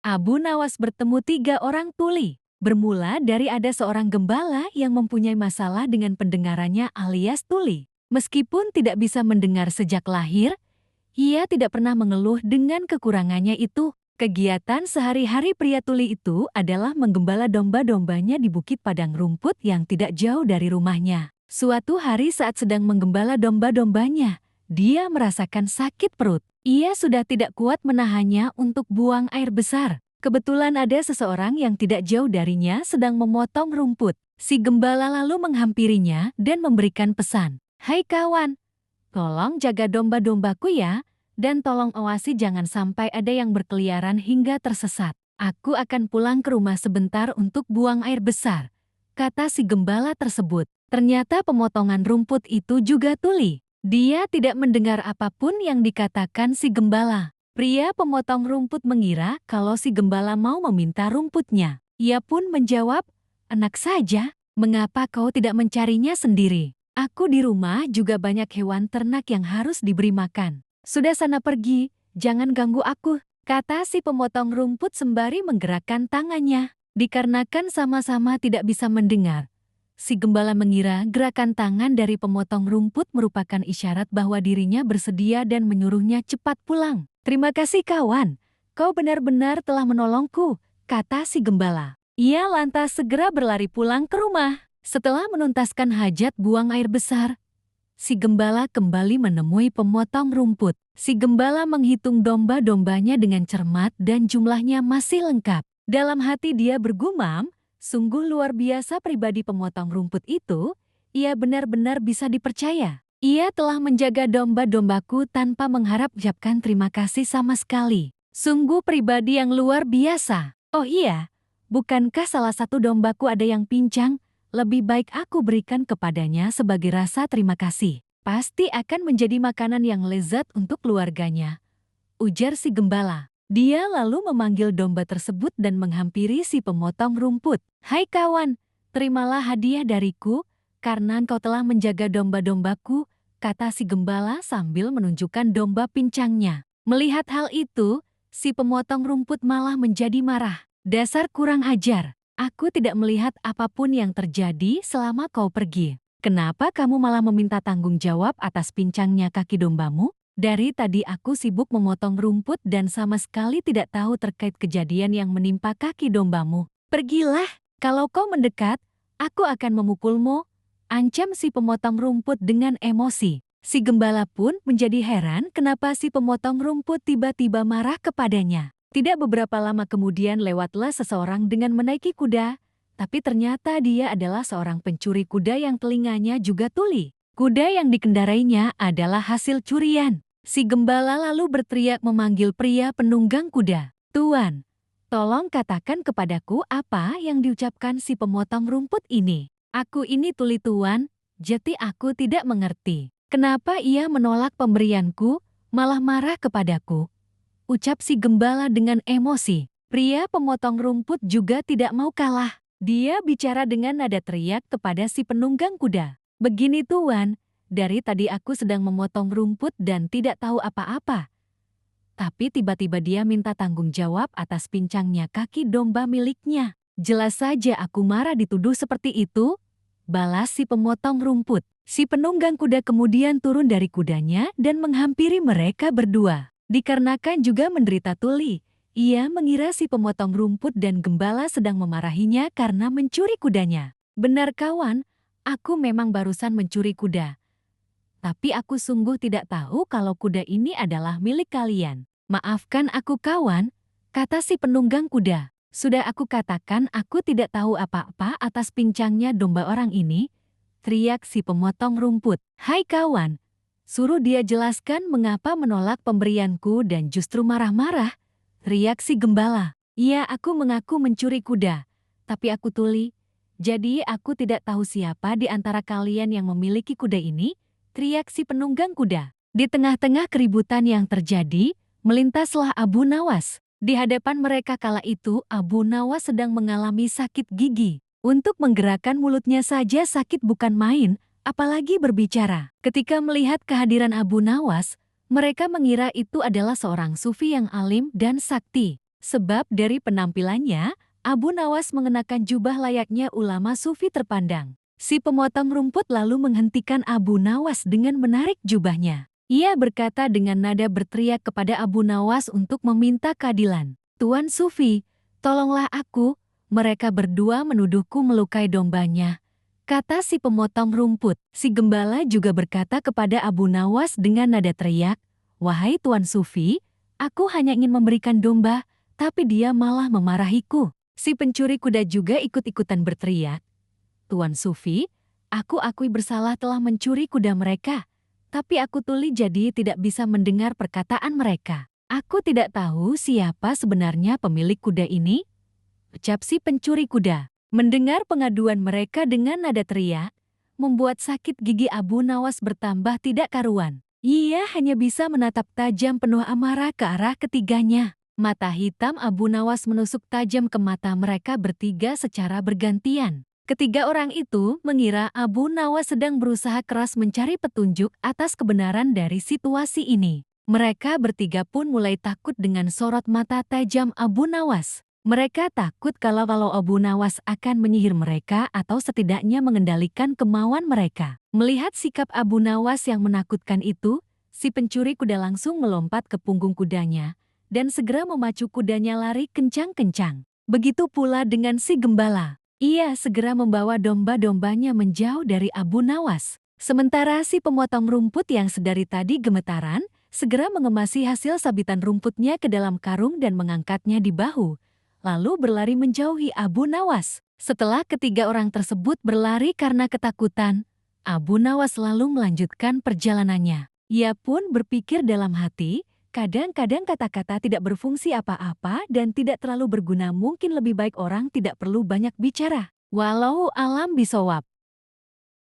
Abu Nawas bertemu 3 orang tuli. Bermula dari ada seorang gembala yang mempunyai masalah dengan pendengarannya alias tuli. Meskipun tidak bisa mendengar sejak lahir, ia tidak pernah mengeluh dengan kekurangannya itu. Kegiatan sehari-hari pria tuli itu adalah menggembala domba-dombanya di bukit padang rumput yang tidak jauh dari rumahnya. Suatu hari saat sedang menggembala domba-dombanya, dia merasakan sakit perut. Ia sudah tidak kuat menahannya untuk buang air besar. Kebetulan ada seseorang yang tidak jauh darinya sedang memotong rumput. Si gembala lalu menghampirinya dan memberikan pesan. "Hai kawan, tolong jaga domba-dombaku ya, dan tolong awasi jangan sampai ada yang berkeliaran hingga tersesat. Aku akan pulang ke rumah sebentar untuk buang air besar," kata si gembala tersebut. Ternyata pemotongan rumput itu juga tuli. Dia tidak mendengar apapun yang dikatakan si gembala. Pria pemotong rumput mengira kalau si gembala mau meminta rumputnya. Ia pun menjawab, "Enak saja, mengapa kau tidak mencarinya sendiri? Aku di rumah juga banyak hewan ternak yang harus diberi makan. Sudah sana pergi, jangan ganggu aku," kata si pemotong rumput sembari menggerakkan tangannya. Dikarenakan sama-sama tidak bisa mendengar, si gembala mengira gerakan tangan dari pemotong rumput merupakan isyarat bahwa dirinya bersedia dan menyuruhnya cepat pulang. "Terima kasih kawan, kau benar-benar telah menolongku," kata si gembala. Ia lantas segera berlari pulang ke rumah. Setelah menuntaskan hajat buang air besar, si gembala kembali menemui pemotong rumput. Si gembala menghitung domba-dombanya dengan cermat dan jumlahnya masih lengkap. Dalam hati dia bergumam, sungguh luar biasa pribadi pemotong rumput itu, ia benar-benar bisa dipercaya. Ia telah menjaga domba-dombaku tanpa mengharap ucapkan terima kasih sama sekali. Sungguh pribadi yang luar biasa. Oh iya, bukankah salah satu dombaku ada yang pincang? Lebih baik aku berikan kepadanya sebagai rasa terima kasih. Pasti akan menjadi makanan yang lezat untuk keluarganya, ujar si gembala. Dia lalu memanggil domba tersebut dan menghampiri si pemotong rumput. "Hai kawan, terimalah hadiah dariku karena engkau telah menjaga domba-dombaku," kata si gembala sambil menunjukkan domba pincangnya. Melihat hal itu, si pemotong rumput malah menjadi marah. "Dasar kurang ajar, aku tidak melihat apapun yang terjadi selama kau pergi. Kenapa kamu malah meminta tanggung jawab atas pincangnya kaki dombamu? Dari tadi aku sibuk memotong rumput dan sama sekali tidak tahu terkait kejadian yang menimpa kaki dombamu. Pergilah, kalau kau mendekat, aku akan memukulmu," ancam si pemotong rumput dengan emosi. Si gembala pun menjadi heran kenapa si pemotong rumput tiba-tiba marah kepadanya. Tidak beberapa lama kemudian lewatlah seseorang dengan menaiki kuda, tapi ternyata dia adalah seorang pencuri kuda yang telinganya juga tuli. Kuda yang dikendarainya adalah hasil curian. Si gembala lalu berteriak memanggil pria penunggang kuda. "Tuan, tolong katakan kepadaku apa yang diucapkan si pemotong rumput ini. Aku ini tuli tuan, jadi aku tidak mengerti. Kenapa ia menolak pemberianku, malah marah kepadaku?" ucap si gembala dengan emosi. Pria pemotong rumput juga tidak mau kalah. Dia bicara dengan nada teriak kepada si penunggang kuda. "Begini tuan, dari tadi aku sedang memotong rumput dan tidak tahu apa-apa. Tapi tiba-tiba dia minta tanggung jawab atas pincangnya kaki domba miliknya. Jelas saja aku marah dituduh seperti itu," balas si pemotong rumput. Si penunggang kuda kemudian turun dari kudanya dan menghampiri mereka berdua. Dikarenakan juga menderita tuli, ia mengira si pemotong rumput dan gembala sedang memarahinya karena mencuri kudanya. "Benar kawan, aku memang barusan mencuri kuda. Tapi aku sungguh tidak tahu kalau kuda ini adalah milik kalian. Maafkan aku kawan," kata si penunggang kuda. "Sudah aku katakan aku tidak tahu apa-apa atas pincangnya domba orang ini," teriak si pemotong rumput. "Hai kawan, suruh dia jelaskan mengapa menolak pemberianku dan justru marah-marah," teriak si gembala. "Iya, aku mengaku mencuri kuda, tapi aku tuli. Jadi aku tidak tahu siapa di antara kalian yang memiliki kuda ini," teriak si penunggang kuda. Di tengah-tengah keributan yang terjadi, melintaslah Abu Nawas. Di hadapan mereka kala itu, Abu Nawas sedang mengalami sakit gigi. Untuk menggerakkan mulutnya saja sakit bukan main, apalagi berbicara. Ketika melihat kehadiran Abu Nawas, mereka mengira itu adalah seorang sufi yang alim dan sakti. Sebab dari penampilannya, Abu Nawas mengenakan jubah layaknya ulama sufi terpandang. Si pemotong rumput lalu menghentikan Abu Nawas dengan menarik jubahnya. Ia berkata dengan nada berteriak kepada Abu Nawas untuk meminta keadilan. "Tuan Sufi, tolonglah aku, mereka berdua menuduhku melukai dombanya," kata si pemotong rumput. Si gembala juga berkata kepada Abu Nawas dengan nada teriak, "Wahai Tuan Sufi, aku hanya ingin memberikan domba, tapi dia malah memarahiku." Si pencuri kuda juga ikut-ikutan berteriak, "Tuan Sufi, aku akui bersalah telah mencuri kuda mereka, tapi aku tuli jadi tidak bisa mendengar perkataan mereka. Aku tidak tahu siapa sebenarnya pemilik kuda ini," ucap si pencuri kuda. Mendengar pengaduan mereka dengan nada teriak, membuat sakit gigi Abu Nawas bertambah tidak karuan. Ia hanya bisa menatap tajam penuh amarah ke arah ketiganya. Mata hitam Abu Nawas menusuk tajam ke mata mereka bertiga secara bergantian. Ketiga orang itu mengira Abu Nawas sedang berusaha keras mencari petunjuk atas kebenaran dari situasi ini. Mereka bertiga pun mulai takut dengan sorot mata tajam Abu Nawas. Mereka takut kalau Abu Nawas akan menyihir mereka atau setidaknya mengendalikan kemauan mereka. Melihat sikap Abu Nawas yang menakutkan itu, si pencuri kuda langsung melompat ke punggung kudanya dan segera memacu kudanya lari kencang-kencang. Begitu pula dengan si gembala. Ia segera membawa domba-dombanya menjauh dari Abu Nawas. Sementara si pemotong rumput yang sedari tadi gemetaran, segera mengemasi hasil sabitan rumputnya ke dalam karung dan mengangkatnya di bahu, lalu berlari menjauhi Abu Nawas. Setelah ketiga orang tersebut berlari karena ketakutan, Abu Nawas lalu melanjutkan perjalanannya. Ia pun berpikir dalam hati, kadang-kadang kata-kata tidak berfungsi apa-apa dan tidak terlalu berguna, mungkin lebih baik orang tidak perlu banyak bicara. Walau alam bisawab.